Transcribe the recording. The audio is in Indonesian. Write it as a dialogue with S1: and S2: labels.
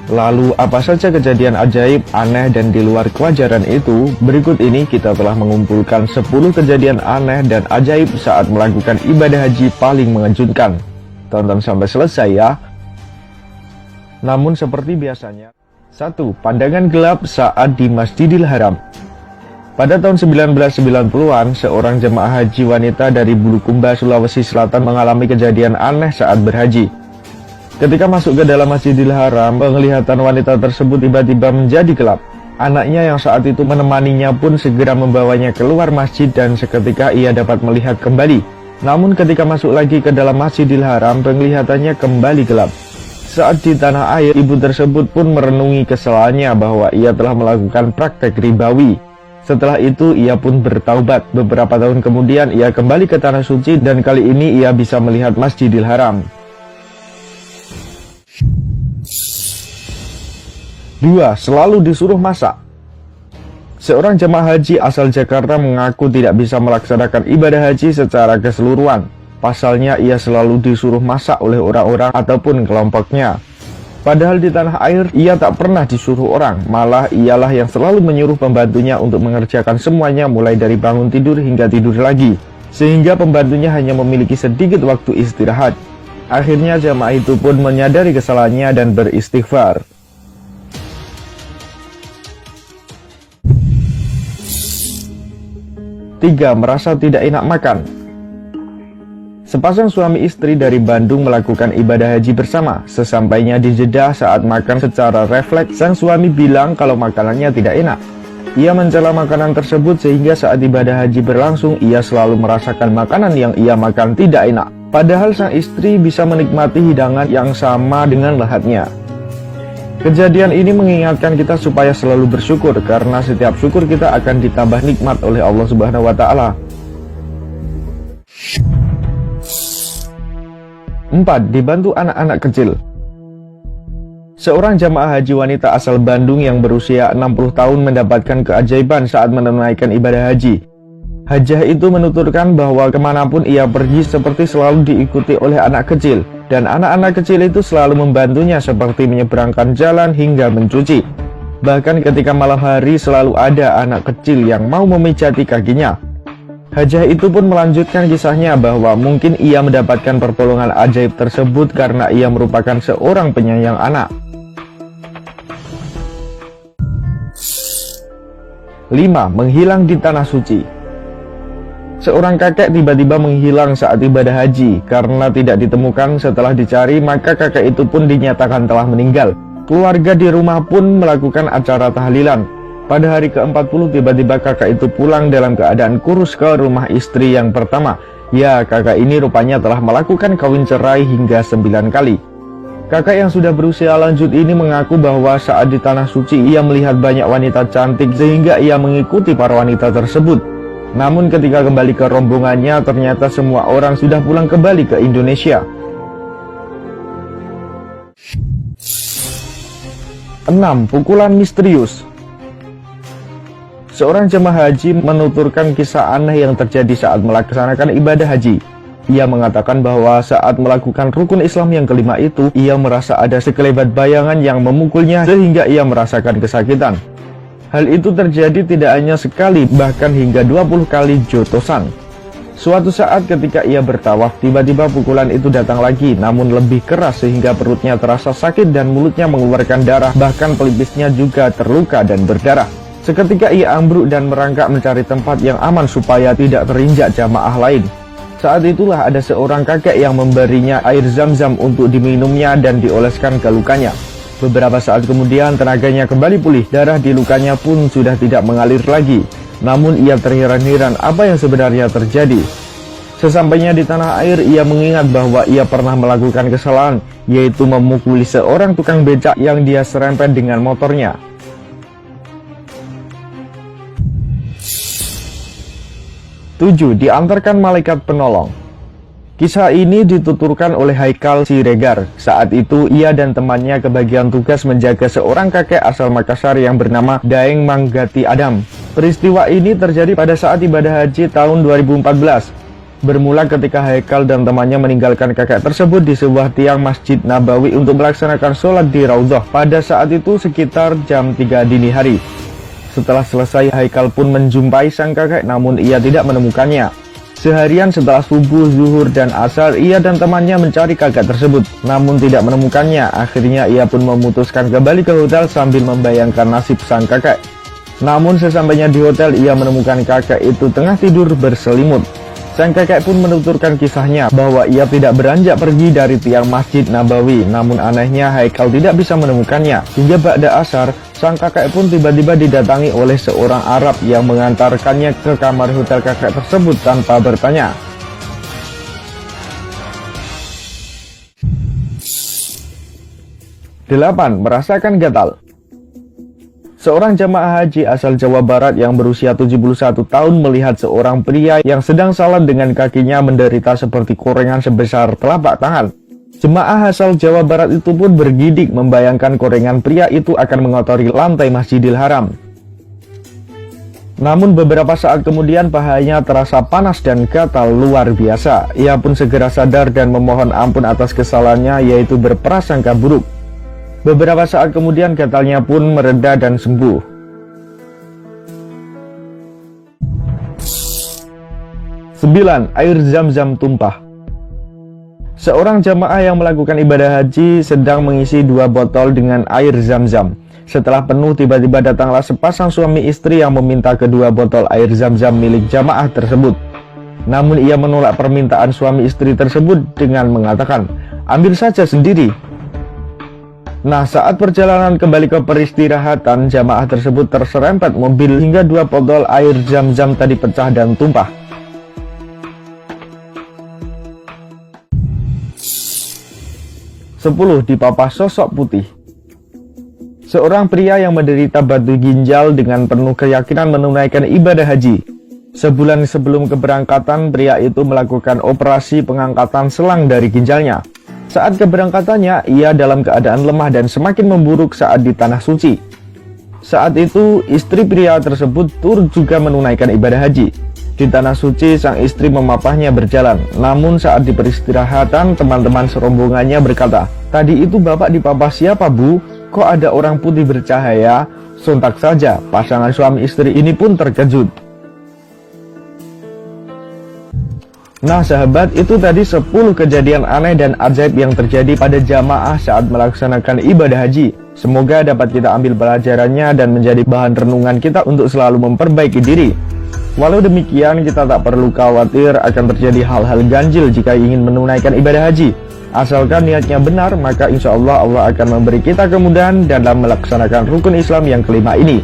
S1: Lalu apa saja kejadian ajaib, aneh, dan di luar kewajaran itu? Berikut ini kita telah mengumpulkan 10 kejadian aneh dan ajaib saat melakukan ibadah haji paling mengejutkan. Tonton sampai selesai ya. Namun seperti biasanya, 1. Pandangan gelap saat di Masjidil Haram. Pada tahun 1990-an, seorang jemaah haji wanita dari Bulukumba, Sulawesi Selatan mengalami kejadian aneh saat berhaji. Ketika masuk ke dalam Masjidil Haram, penglihatan wanita tersebut tiba-tiba menjadi gelap. Anaknya yang saat itu menemaninya pun segera membawanya keluar masjid dan seketika ia dapat melihat kembali. Namun ketika masuk lagi ke dalam Masjidil Haram, penglihatannya kembali gelap. Saat di tanah air, ibu tersebut pun merenungi kesalahannya bahwa ia telah melakukan praktek ribawi. Setelah itu ia pun bertaubat. Beberapa tahun kemudian ia kembali ke tanah suci dan kali ini ia bisa melihat Masjidil Haram. 2. Selalu disuruh masak. Seorang jemaah haji asal Jakarta mengaku tidak bisa melaksanakan ibadah haji secara keseluruhan. Pasalnya ia selalu disuruh masak oleh orang-orang ataupun kelompoknya. Padahal di tanah air ia tak pernah disuruh orang, malah ialah yang selalu menyuruh pembantunya untuk mengerjakan semuanya mulai dari bangun tidur hingga tidur lagi. Sehingga pembantunya hanya memiliki sedikit waktu istirahat. Akhirnya jemaah itu pun menyadari kesalahannya dan beristighfar. 3. Merasa tidak enak makan. Sepasang suami istri dari Bandung melakukan ibadah haji bersama. Sesampainya di Jeddah, saat makan secara refleks, sang suami bilang kalau makanannya tidak enak. Ia mencela makanan tersebut sehingga saat ibadah haji berlangsung, ia selalu merasakan makanan yang ia makan tidak enak. Padahal sang istri bisa menikmati hidangan yang sama dengan lahatnya. Kejadian ini mengingatkan kita supaya selalu bersyukur, karena setiap syukur kita akan ditambah nikmat oleh Allah Subhanahu wa Ta'ala. 4. Dibantu anak-anak kecil. Seorang jamaah haji wanita asal Bandung yang berusia 60 tahun mendapatkan keajaiban saat menunaikan ibadah haji. Hajah itu menuturkan bahwa kemanapun ia pergi seperti selalu diikuti oleh anak kecil. Dan anak-anak kecil itu selalu membantunya seperti menyeberangkan jalan hingga mencuci. Bahkan ketika malam hari selalu ada anak kecil yang mau memijati kakinya. Hajah itu pun melanjutkan kisahnya bahwa mungkin ia mendapatkan pertolongan ajaib tersebut karena ia merupakan seorang penyayang anak. 5. Menghilang di tanah suci. Seorang kakek tiba-tiba menghilang saat ibadah haji. Karena tidak ditemukan setelah dicari, maka kakek itu pun dinyatakan telah meninggal. Keluarga di rumah pun melakukan acara tahlilan. Pada hari ke-40 tiba-tiba kakek itu pulang dalam keadaan kurus ke rumah istri yang pertama. Ya, kakek ini rupanya telah melakukan kawin cerai hingga 9 kali. Kakek yang sudah berusia lanjut ini mengaku bahwa saat di tanah suci ia melihat banyak wanita cantik sehingga ia mengikuti para wanita tersebut. Namun ketika kembali ke rombongannya, ternyata semua orang sudah pulang kembali ke Indonesia. 6. Pukulan misterius. Seorang jemaah haji menuturkan kisah aneh yang terjadi saat melaksanakan ibadah haji. Ia mengatakan bahwa saat melakukan rukun Islam yang kelima itu, ia merasa ada sekelebat bayangan yang memukulnya sehingga ia merasakan kesakitan. Hal itu terjadi tidak hanya sekali, bahkan hingga 20 kali jotosan. Suatu saat ketika ia bertawaf, tiba-tiba pukulan itu datang lagi, namun lebih keras sehingga perutnya terasa sakit dan mulutnya mengeluarkan darah, bahkan pelipisnya juga terluka dan berdarah. Seketika ia ambruk dan merangkak mencari tempat yang aman supaya tidak terinjak jamaah lain. Saat itulah ada seorang kakek yang memberinya air zam-zam untuk diminumnya dan dioleskan ke lukanya. Beberapa saat kemudian tenaganya kembali pulih, darah di lukanya pun sudah tidak mengalir lagi. Namun ia terheran-heran apa yang sebenarnya terjadi. Sesampainya di tanah air, ia mengingat bahwa ia pernah melakukan kesalahan, yaitu memukuli seorang tukang becak yang dia serempet dengan motornya. 7. Diantarkan malaikat penolong. Kisah ini dituturkan oleh Haikal Siregar. Saat itu ia dan temannya kebagian tugas menjaga seorang kakek asal Makassar yang bernama Daeng Manggati Adam. Peristiwa ini terjadi pada saat ibadah haji tahun 2014. Bermula ketika Haikal dan temannya meninggalkan kakek tersebut di sebuah tiang Masjid Nabawi untuk melaksanakan sholat di Raudhah pada saat itu sekitar jam 3 dini hari. Setelah selesai, Haikal pun menjumpai sang kakek namun ia tidak menemukannya. Seharian setelah subuh, zuhur, dan asar, ia dan temannya mencari kakek tersebut namun tidak menemukannya. Akhirnya ia pun memutuskan kembali ke hotel sambil membayangkan nasib sang kakek. Namun sesampainya di hotel, ia menemukan kakek itu tengah tidur berselimut. Sang kakek pun menuturkan kisahnya bahwa ia tidak beranjak pergi dari tiang Masjid Nabawi, namun anehnya Haikal tidak bisa menemukannya. Hingga ba'da asar, sang kakek pun tiba-tiba didatangi oleh seorang Arab yang mengantarkannya ke kamar hotel kakek tersebut tanpa bertanya. Delapan, merasakan gatal. Seorang jamaah haji asal Jawa Barat yang berusia 71 tahun melihat seorang pria yang sedang salat dengan kakinya menderita seperti korengan sebesar telapak tangan. Jemaah asal Jawa Barat itu pun bergidik membayangkan korengan pria itu akan mengotori lantai Masjidil Haram. Namun beberapa saat kemudian pahanya terasa panas dan gatal luar biasa. Ia pun segera sadar dan memohon ampun atas kesalahannya, yaitu berprasangka buruk. Beberapa saat kemudian gatalnya pun mereda dan sembuh. 9. Air zam-zam tumpah. Seorang jamaah yang melakukan ibadah haji sedang mengisi 2 botol dengan air zam-zam. Setelah penuh, tiba-tiba datanglah sepasang suami istri yang meminta kedua botol air zam-zam milik jamaah tersebut. Namun ia menolak permintaan suami istri tersebut dengan mengatakan, "Ambil saja sendiri." Nah, saat perjalanan kembali ke peristirahatan, jamaah tersebut terserempet mobil hingga 2 botol air zam-zam tadi pecah dan tumpah. Sepuluh, dipapah sosok putih. Seorang pria yang menderita batu ginjal dengan penuh keyakinan menunaikan ibadah haji. Sebulan sebelum keberangkatan, pria itu melakukan operasi pengangkatan selang dari ginjalnya. Saat keberangkatannya, ia dalam keadaan lemah dan semakin memburuk saat di tanah suci. Saat itu, istri pria tersebut turut juga menunaikan ibadah haji. Di tanah suci, sang istri memapahnya berjalan. Namun saat di peristirahatan, teman-teman serombongannya berkata, "Tadi itu bapak dipapah siapa, Bu? Kok ada orang putih bercahaya?" Sontak saja, pasangan suami istri ini pun terkejut. Nah sahabat, itu tadi 10 kejadian aneh dan ajaib yang terjadi pada jamaah saat melaksanakan ibadah haji. Semoga dapat kita ambil pelajarannya dan menjadi bahan renungan kita untuk selalu memperbaiki diri. Walau demikian, kita tak perlu khawatir akan terjadi hal-hal ganjil jika ingin menunaikan ibadah haji. Asalkan niatnya benar, maka insya Allah Allah akan memberi kita kemudahan dalam melaksanakan rukun Islam yang kelima ini.